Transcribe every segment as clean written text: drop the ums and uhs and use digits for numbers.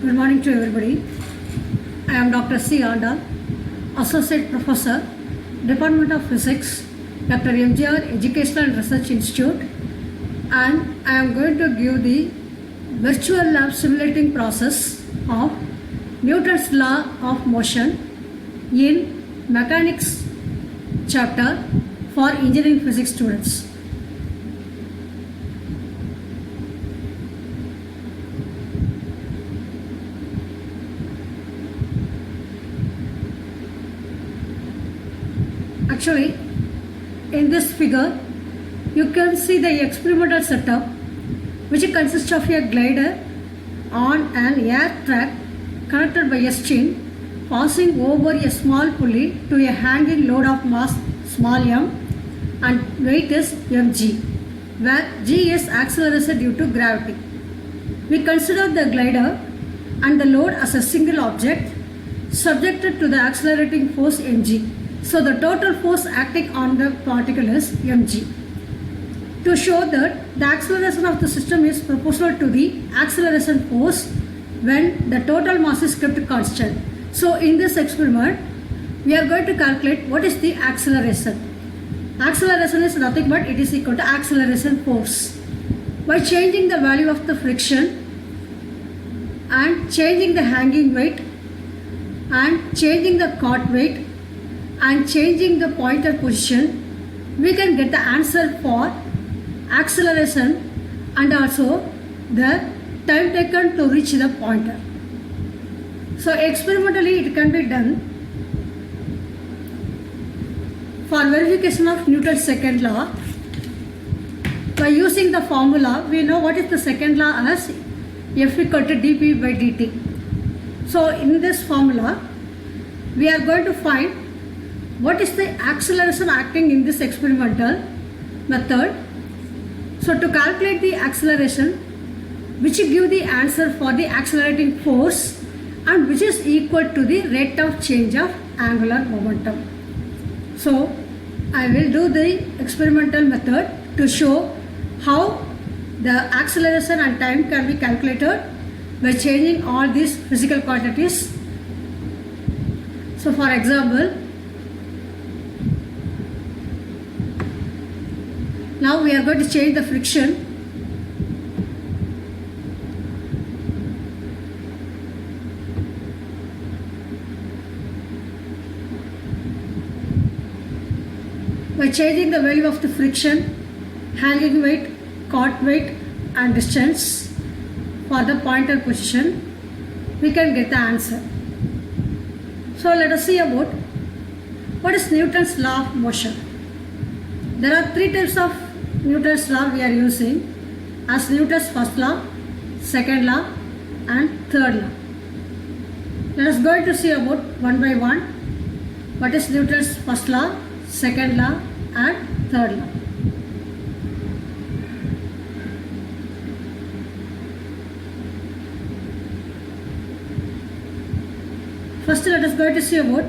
Good morning to everybody. I am Dr. C. Andal, Associate Professor, Department of Physics, Dr. MGR Educational and Research Institute, and I am going to give the virtual lab simulating process of Newton's law of motion in mechanics chapter for engineering physics students. Actually, in this figure, you can see the experimental setup, which consists of a glider on an air track connected by a chain passing over a small pulley to a hanging load of mass small m and weight is mg, where g is acceleration due to gravity. We consider the glider and the load as a single object subjected to the accelerating force mg. So the total force acting on the particle is mg. To show that the acceleration of the system is proportional to the acceleration force when the total mass is kept constant. So in this experiment, we are going to calculate what is the acceleration. Acceleration is nothing but it is equal to acceleration force. By changing the value of the friction and changing the hanging weight and changing the caught weight and changing the pointer position, we can get the answer for acceleration and also the time taken to reach the pointer. So experimentally it can be done. For verification of Newton's second law, by using the formula, we know what is the second law as F equal to dp by dt. So in this formula, we are going to find what is the acceleration acting in this experimental method. So to calculate the acceleration, which give the answer for the accelerating force and which is equal to the rate of change of angular momentum. So I will do the experimental method to show how the acceleration and time can be calculated by changing all these physical quantities. So for example, now we are going to change the friction. By changing the value of the friction, hanging weight, caught weight and distance for the pointer position, we can get the answer. So let us see about what is Newton's law of motion. There are three types of Newton's law we are using as Newton's first law, second law and third law. Let us go to see about one by one what is Newton's first law, second law and third law. First let us go to see about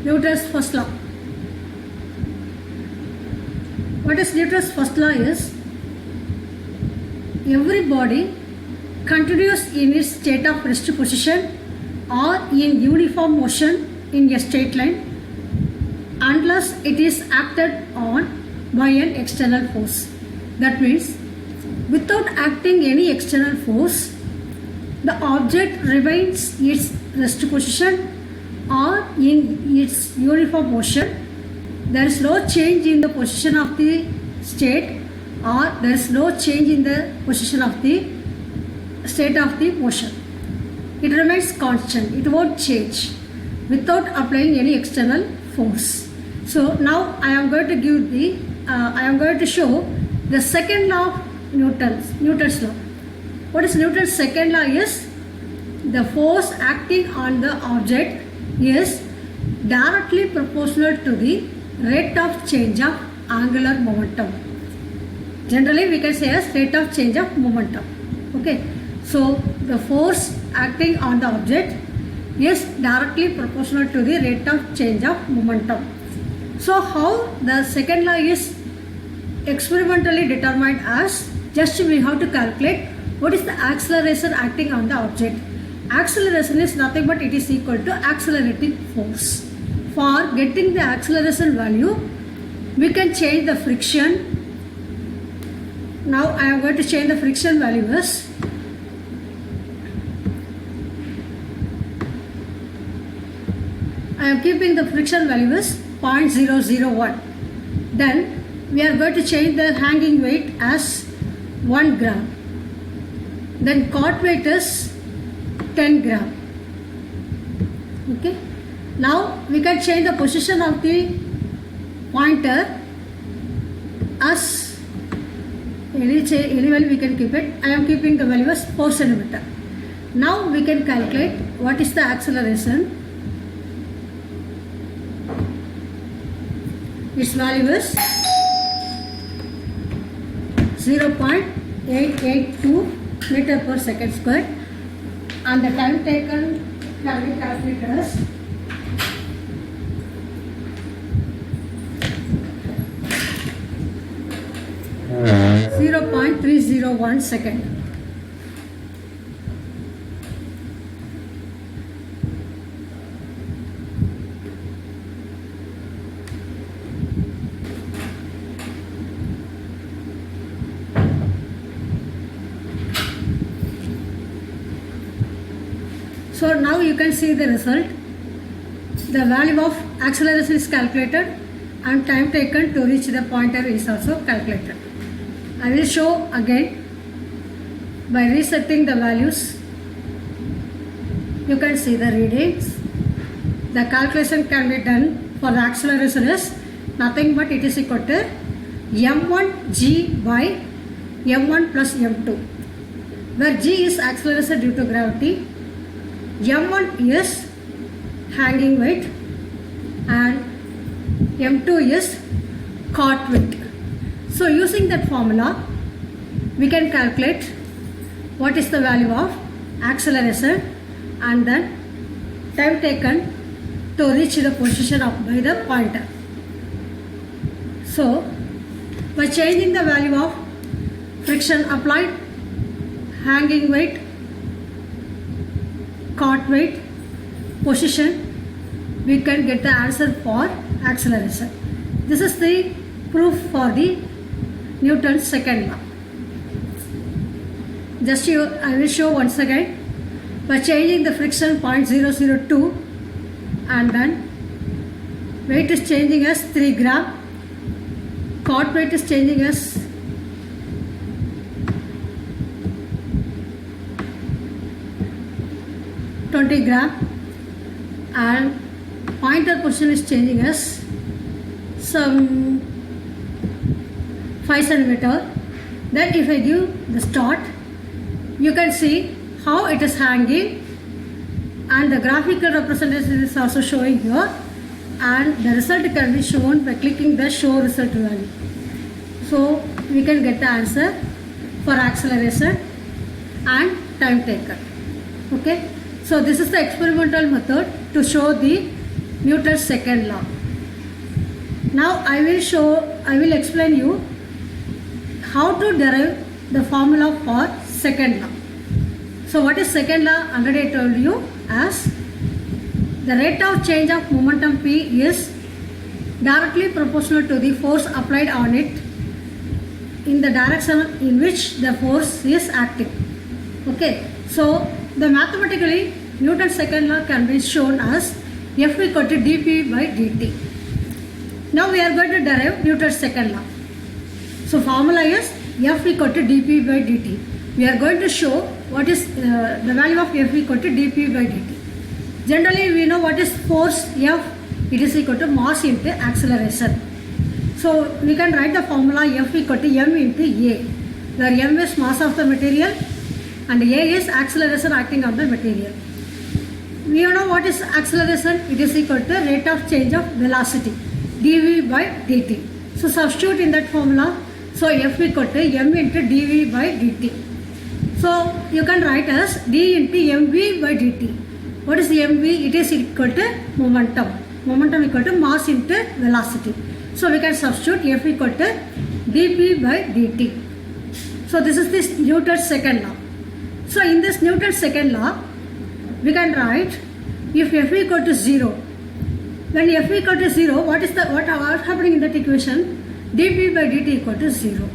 Newton's first law. What is Newton's first law is, every body continues in its state of rest position or in uniform motion in a straight line unless it is acted on by an external force. That means without acting any external force, the object remains its rest position or in its uniform motion. There is no change in the position of the state or there is no change in the position of the state of the motion. It remains constant, it won't change without applying any external force. So now I am going to show the second law of Newton's law. What is Newton's second law is, the force acting on the object is directly proportional to the rate of change of angular momentum. Generally we can say as rate of change of momentum. Okay, so the force acting on the object is directly proportional to the rate of change of momentum. So how the second law is experimentally determined as, just we have to calculate what is the acceleration acting on the object. Acceleration is nothing but it is equal to accelerating force. For getting the acceleration value, we can change the friction. Now I am going to change the friction value as I am keeping the friction value as 0.001. Then we are going to change the hanging weight as 1 gram. Then caught weight is 10 gram. Okay. Now we can change the position of the pointer as any value we can keep it. I am keeping the value as 4 centimeter. Now we can calculate what is the acceleration. Its value is 0.882 meter per second square, and the time taken can be calculated as 0.301 second. So now you can see the result. The value of acceleration is calculated and time taken to reach the pointer is also calculated. I will show again by resetting the values. You can see the readings. The calculation can be done for the acceleration is nothing but it is equal to m1g by m1 plus m2, where g is acceleration due to gravity, m1 is hanging weight, and m2 is caught weight. So using that formula, we can calculate what is the value of acceleration and then time taken to reach the position of by the pointer. So by changing the value of friction applied, hanging weight, caught weight, position, we can get the answer for acceleration. This is the proof for the Newton's second law. I will show once again. By changing the friction 0.002 and then weight is changing as 3 gram, caught weight is changing as 20 gram, and pointer position is changing as some 5 centimeter. Then if I give the start, you can see how it is hanging, and the graphical representation is also showing here, and the result can be shown by clicking the show result value. So we can get the answer for acceleration and time taken. Okay. So this is the experimental method to show the Newton's second law. Now I will explain you how to derive the formula for second law. So what is second law? Already I told you as the rate of change of momentum P is directly proportional to the force applied on it in the direction in which the force is acting. Okay. So the mathematically Newton's second law can be shown as F equal to dP by dt. Now we are going to derive Newton's second law. So formula is F equal to dP by dt. We are going to show what is the value of F equal to dP by dt. Generally we know what is force F. It is equal to mass into acceleration. So we can write the formula F equal to m into A, where m is mass of the material and A is acceleration acting on the material. We know what is acceleration. It is equal to rate of change of velocity dV by dt. So substitute in that formula. So F equal to m into dV by dt. So you can write as d into mv by dt. What is mv? It is equal to momentum. Momentum equal to mass into velocity. So we can substitute F equal to dP by dt. So this is this Newton's second law. So in this Newton's second law, we can write if f equal to 0. When f equal to 0, what happening in that equation? dp by dt equal to 0.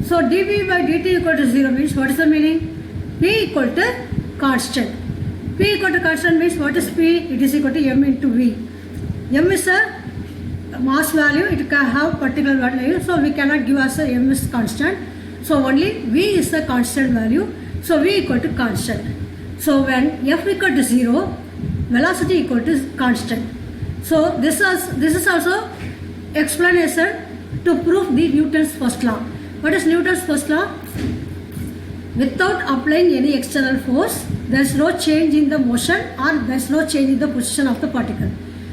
So dp by dt equal to 0 means what is the meaning? P equal to constant. P equal to constant means what is P? It is equal to m into V. M is a mass value, it can have particular value, so we cannot give as a m is constant. So only V is the constant value, so V equal to constant. So when f equal to 0, velocity equal to constant. So this is also explanation to prove the Newton's first law. What is Newton's first law? Without applying any external force, there is no change in the motion or there is no change in the position of the particle.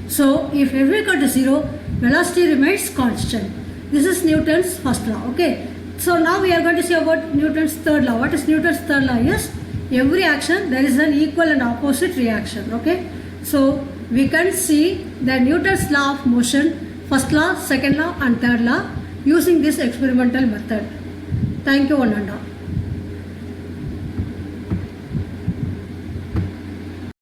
So if f equal to 0, velocity remains constant. This is Newton's first law. Okay. So now we are going to see about Newton's third law. What is Newton's third law? Yes, every action there is an equal and opposite reaction. Okay. So we can see the Newton's law of motion, first law, second law and third law using this experimental method. Thank you one and all.